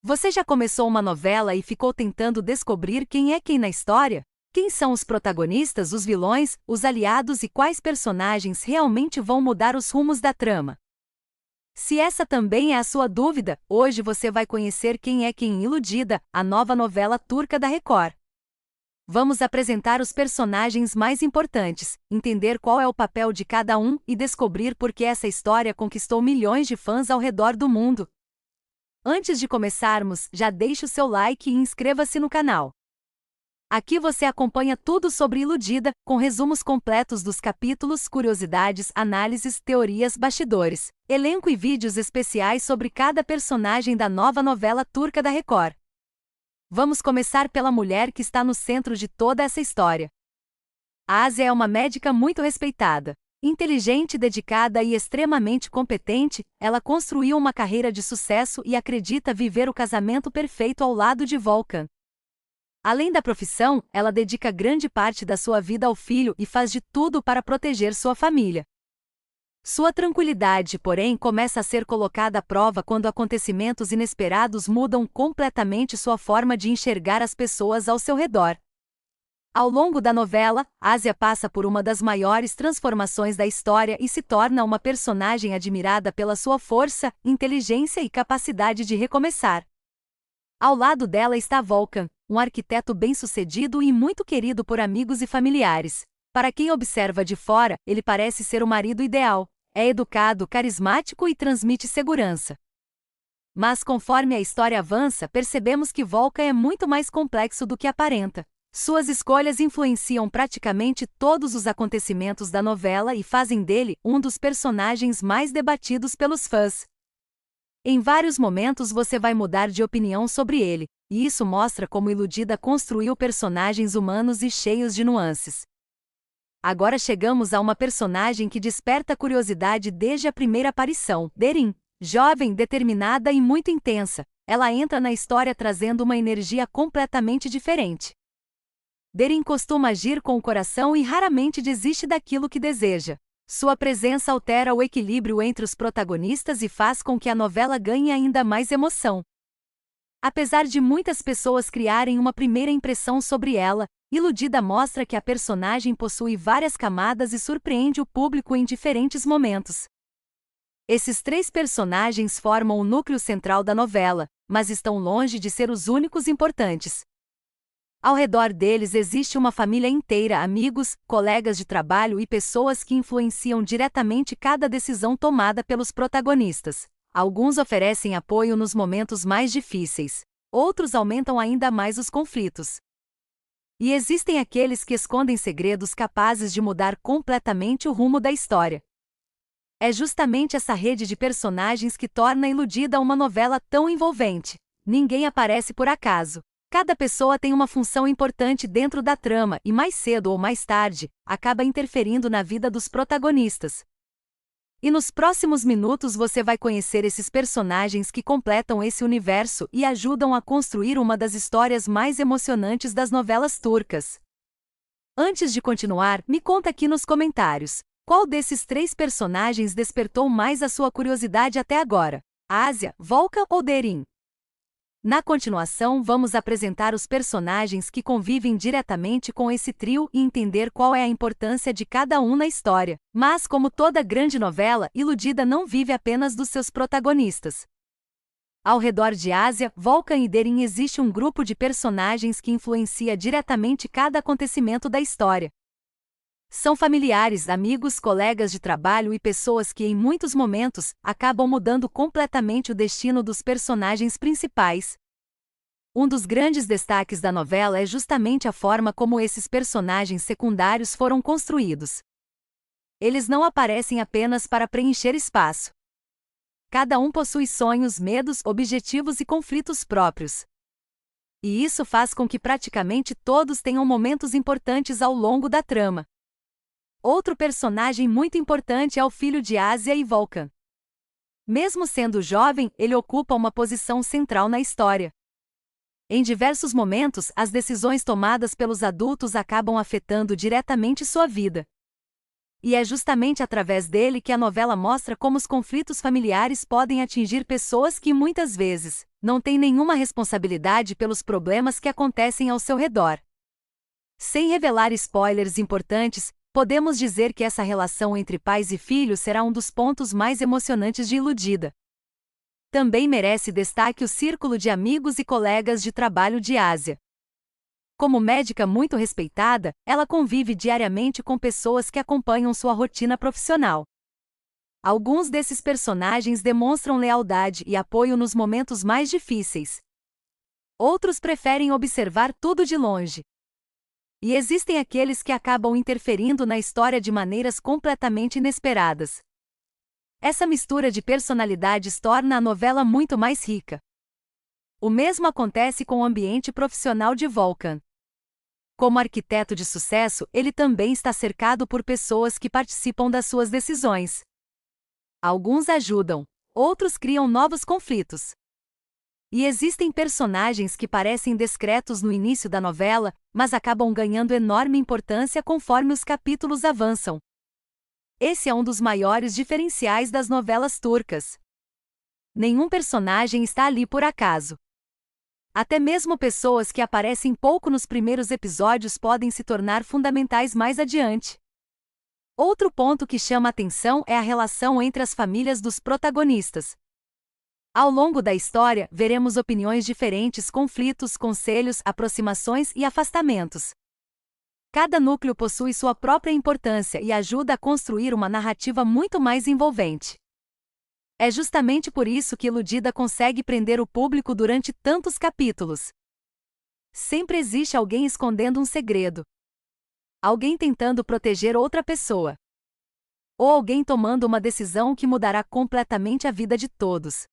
Você já começou uma novela e ficou tentando descobrir quem é quem na história? Quem são os protagonistas, os vilões, os aliados e quais personagens realmente vão mudar os rumos da trama? Se essa também é a sua dúvida, hoje você vai conhecer quem é quem em Iludida, a nova novela turca da Record. Vamos apresentar os personagens mais importantes, entender qual é o papel de cada um e descobrir por que essa história conquistou milhões de fãs ao redor do mundo. Antes de começarmos, já deixe o seu like e inscreva-se no canal. Aqui você acompanha tudo sobre Iludida, com resumos completos dos capítulos, curiosidades, análises, teorias, bastidores, elenco e vídeos especiais sobre cada personagem da nova novela turca da Record. Vamos começar pela mulher que está no centro de toda essa história. Ásia é uma médica muito respeitada. Inteligente, dedicada e extremamente competente, ela construiu uma carreira de sucesso e acredita viver o casamento perfeito ao lado de Volkan. Além da profissão, ela dedica grande parte da sua vida ao filho e faz de tudo para proteger sua família. Sua tranquilidade, porém, começa a ser colocada à prova quando acontecimentos inesperados mudam completamente sua forma de enxergar as pessoas ao seu redor. Ao longo da novela, Ásia passa por uma das maiores transformações da história e se torna uma personagem admirada pela sua força, inteligência e capacidade de recomeçar. Ao lado dela está Volkan, um arquiteto bem-sucedido e muito querido por amigos e familiares. Para quem observa de fora, ele parece ser o marido ideal. É educado, carismático e transmite segurança. Mas conforme a história avança, percebemos que Volkan é muito mais complexo do que aparenta. Suas escolhas influenciam praticamente todos os acontecimentos da novela e fazem dele um dos personagens mais debatidos pelos fãs. Em vários momentos você vai mudar de opinião sobre ele, e isso mostra como Iludida construiu personagens humanos e cheios de nuances. Agora chegamos a uma personagem que desperta curiosidade desde a primeira aparição, Derin. Jovem, determinada e muito intensa, ela entra na história trazendo uma energia completamente diferente. Derin costuma agir com o coração e raramente desiste daquilo que deseja. Sua presença altera o equilíbrio entre os protagonistas e faz com que a novela ganhe ainda mais emoção. Apesar de muitas pessoas criarem uma primeira impressão sobre ela, Iludida mostra que a personagem possui várias camadas e surpreende o público em diferentes momentos. Esses três personagens formam o núcleo central da novela, mas estão longe de ser os únicos importantes. Ao redor deles existe uma família inteira, amigos, colegas de trabalho e pessoas que influenciam diretamente cada decisão tomada pelos protagonistas. Alguns oferecem apoio nos momentos mais difíceis, outros aumentam ainda mais os conflitos. E existem aqueles que escondem segredos capazes de mudar completamente o rumo da história. É justamente essa rede de personagens que torna Iludida uma novela tão envolvente. Ninguém aparece por acaso. Cada pessoa tem uma função importante dentro da trama e, mais cedo ou mais tarde, acaba interferindo na vida dos protagonistas. E nos próximos minutos você vai conhecer esses personagens que completam esse universo e ajudam a construir uma das histórias mais emocionantes das novelas turcas. Antes de continuar, me conta aqui nos comentários, qual desses três personagens despertou mais a sua curiosidade até agora? Ásia, Volkan ou Derin? Na continuação, vamos apresentar os personagens que convivem diretamente com esse trio e entender qual é a importância de cada um na história. Mas, como toda grande novela, Iludida não vive apenas dos seus protagonistas. Ao redor de Ásia, Volkan e Derin existe um grupo de personagens que influencia diretamente cada acontecimento da história. São familiares, amigos, colegas de trabalho e pessoas que, em muitos momentos, acabam mudando completamente o destino dos personagens principais. Um dos grandes destaques da novela é justamente a forma como esses personagens secundários foram construídos. Eles não aparecem apenas para preencher espaço. Cada um possui sonhos, medos, objetivos e conflitos próprios. E isso faz com que praticamente todos tenham momentos importantes ao longo da trama. Outro personagem muito importante é o filho de Ásia e Volkan. Mesmo sendo jovem, ele ocupa uma posição central na história. Em diversos momentos, as decisões tomadas pelos adultos acabam afetando diretamente sua vida. E é justamente através dele que a novela mostra como os conflitos familiares podem atingir pessoas que muitas vezes não tem nenhuma responsabilidade pelos problemas que acontecem ao seu redor. Sem revelar spoilers importantes, podemos dizer que essa relação entre pais e filhos será um dos pontos mais emocionantes de Iludida. Também merece destaque o círculo de amigos e colegas de trabalho de Ásia. Como médica muito respeitada, ela convive diariamente com pessoas que acompanham sua rotina profissional. Alguns desses personagens demonstram lealdade e apoio nos momentos mais difíceis. Outros preferem observar tudo de longe. E existem aqueles que acabam interferindo na história de maneiras completamente inesperadas. Essa mistura de personalidades torna a novela muito mais rica. O mesmo acontece com o ambiente profissional de Volkan. Como arquiteto de sucesso, ele também está cercado por pessoas que participam das suas decisões. Alguns ajudam, outros criam novos conflitos. E existem personagens que parecem discretos no início da novela, mas acabam ganhando enorme importância conforme os capítulos avançam. Esse é um dos maiores diferenciais das novelas turcas. Nenhum personagem está ali por acaso. Até mesmo pessoas que aparecem pouco nos primeiros episódios podem se tornar fundamentais mais adiante. Outro ponto que chama atenção é a relação entre as famílias dos protagonistas. Ao longo da história, veremos opiniões diferentes, conflitos, conselhos, aproximações e afastamentos. Cada núcleo possui sua própria importância e ajuda a construir uma narrativa muito mais envolvente. É justamente por isso que Iludida consegue prender o público durante tantos capítulos. Sempre existe alguém escondendo um segredo. Alguém tentando proteger outra pessoa. Ou alguém tomando uma decisão que mudará completamente a vida de todos.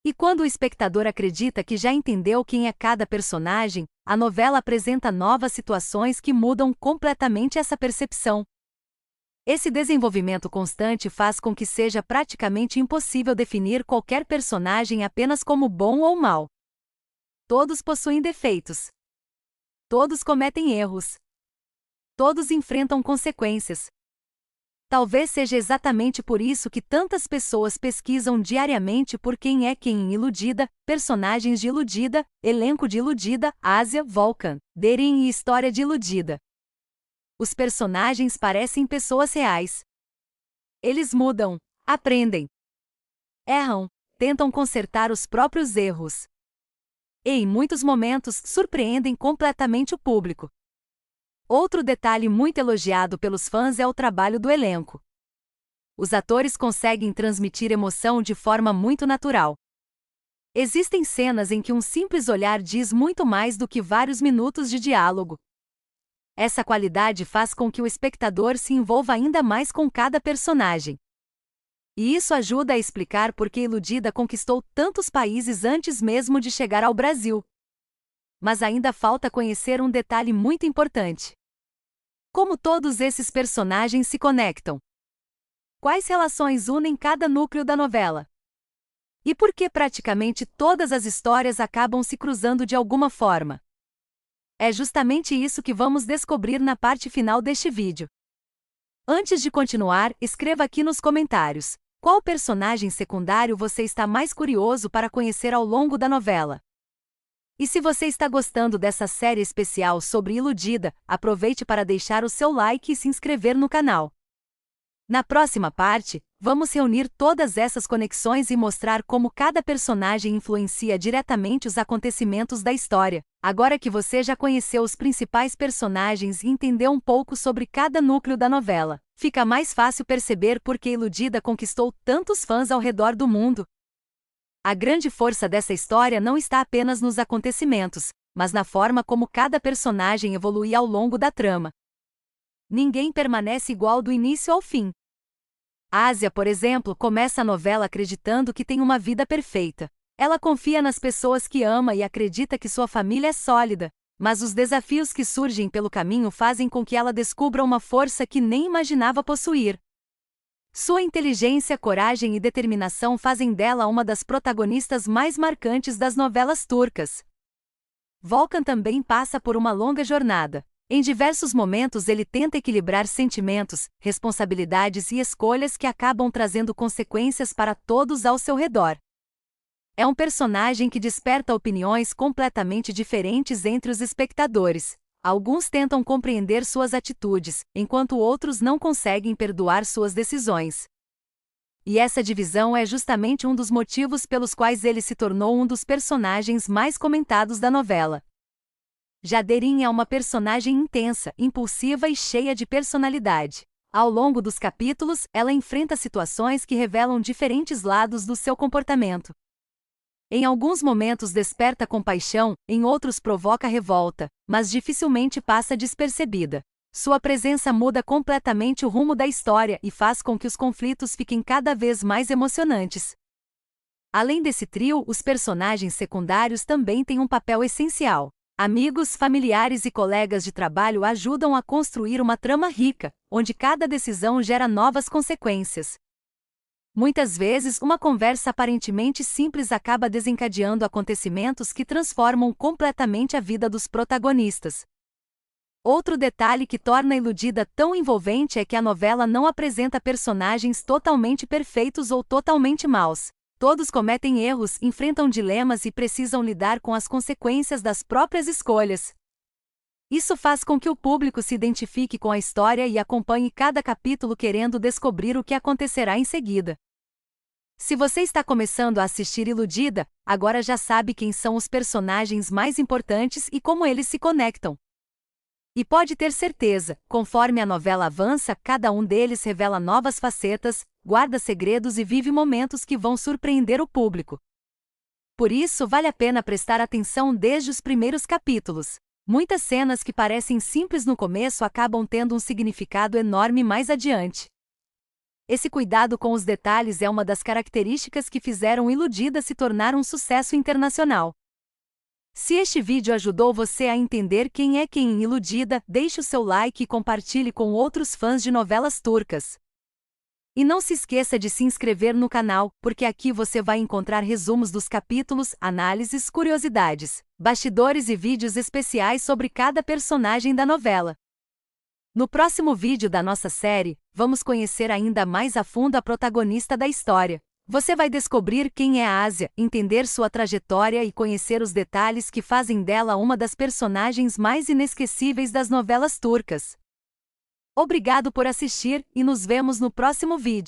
E quando o espectador acredita que já entendeu quem é cada personagem, a novela apresenta novas situações que mudam completamente essa percepção. Esse desenvolvimento constante faz com que seja praticamente impossível definir qualquer personagem apenas como bom ou mau. Todos possuem defeitos. Todos cometem erros. Todos enfrentam consequências. Talvez seja exatamente por isso que tantas pessoas pesquisam diariamente por quem é quem em Iludida, personagens de Iludida, elenco de Iludida, Ásia, Volkan, Derin e história de Iludida. Os personagens parecem pessoas reais. Eles mudam, aprendem, erram, tentam consertar os próprios erros. E em muitos momentos surpreendem completamente o público. Outro detalhe muito elogiado pelos fãs é o trabalho do elenco. Os atores conseguem transmitir emoção de forma muito natural. Existem cenas em que um simples olhar diz muito mais do que vários minutos de diálogo. Essa qualidade faz com que o espectador se envolva ainda mais com cada personagem. E isso ajuda a explicar por que Iludida conquistou tantos países antes mesmo de chegar ao Brasil. Mas ainda falta conhecer um detalhe muito importante. Como todos esses personagens se conectam? Quais relações unem cada núcleo da novela? E por que praticamente todas as histórias acabam se cruzando de alguma forma? É justamente isso que vamos descobrir na parte final deste vídeo. Antes de continuar, escreva aqui nos comentários: qual personagem secundário você está mais curioso para conhecer ao longo da novela? E se você está gostando dessa série especial sobre Iludida, aproveite para deixar o seu like e se inscrever no canal. Na próxima parte, vamos reunir todas essas conexões e mostrar como cada personagem influencia diretamente os acontecimentos da história. Agora que você já conheceu os principais personagens e entendeu um pouco sobre cada núcleo da novela, fica mais fácil perceber por que Iludida conquistou tantos fãs ao redor do mundo. A grande força dessa história não está apenas nos acontecimentos, mas na forma como cada personagem evolui ao longo da trama. Ninguém permanece igual do início ao fim. Ásia, por exemplo, começa a novela acreditando que tem uma vida perfeita. Ela confia nas pessoas que ama e acredita que sua família é sólida, mas os desafios que surgem pelo caminho fazem com que ela descubra uma força que nem imaginava possuir. Sua inteligência, coragem e determinação fazem dela uma das protagonistas mais marcantes das novelas turcas. Volkan também passa por uma longa jornada. Em diversos momentos ele tenta equilibrar sentimentos, responsabilidades e escolhas que acabam trazendo consequências para todos ao seu redor. É um personagem que desperta opiniões completamente diferentes entre os espectadores. Alguns tentam compreender suas atitudes, enquanto outros não conseguem perdoar suas decisões. E essa divisão é justamente um dos motivos pelos quais ele se tornou um dos personagens mais comentados da novela. Jadeirin é uma personagem intensa, impulsiva e cheia de personalidade. Ao longo dos capítulos, ela enfrenta situações que revelam diferentes lados do seu comportamento. Em alguns momentos desperta compaixão, em outros provoca revolta, mas dificilmente passa despercebida. Sua presença muda completamente o rumo da história e faz com que os conflitos fiquem cada vez mais emocionantes. Além desse trio, os personagens secundários também têm um papel essencial. Amigos, familiares e colegas de trabalho ajudam a construir uma trama rica, onde cada decisão gera novas consequências. Muitas vezes, uma conversa aparentemente simples acaba desencadeando acontecimentos que transformam completamente a vida dos protagonistas. Outro detalhe que torna Iludida tão envolvente é que a novela não apresenta personagens totalmente perfeitos ou totalmente maus. Todos cometem erros, enfrentam dilemas e precisam lidar com as consequências das próprias escolhas. Isso faz com que o público se identifique com a história e acompanhe cada capítulo querendo descobrir o que acontecerá em seguida. Se você está começando a assistir Iludida, agora já sabe quem são os personagens mais importantes e como eles se conectam. E pode ter certeza, conforme a novela avança, cada um deles revela novas facetas, guarda segredos e vive momentos que vão surpreender o público. Por isso, vale a pena prestar atenção desde os primeiros capítulos. Muitas cenas que parecem simples no começo acabam tendo um significado enorme mais adiante. Esse cuidado com os detalhes é uma das características que fizeram Iludida se tornar um sucesso internacional. Se este vídeo ajudou você a entender quem é quem em Iludida, deixe o seu like e compartilhe com outros fãs de novelas turcas. E não se esqueça de se inscrever no canal, porque aqui você vai encontrar resumos dos capítulos, análises, curiosidades, bastidores e vídeos especiais sobre cada personagem da novela. No próximo vídeo da nossa série, vamos conhecer ainda mais a fundo a protagonista da história. Você vai descobrir quem é a Ásia, entender sua trajetória e conhecer os detalhes que fazem dela uma das personagens mais inesquecíveis das novelas turcas. Obrigado por assistir e nos vemos no próximo vídeo.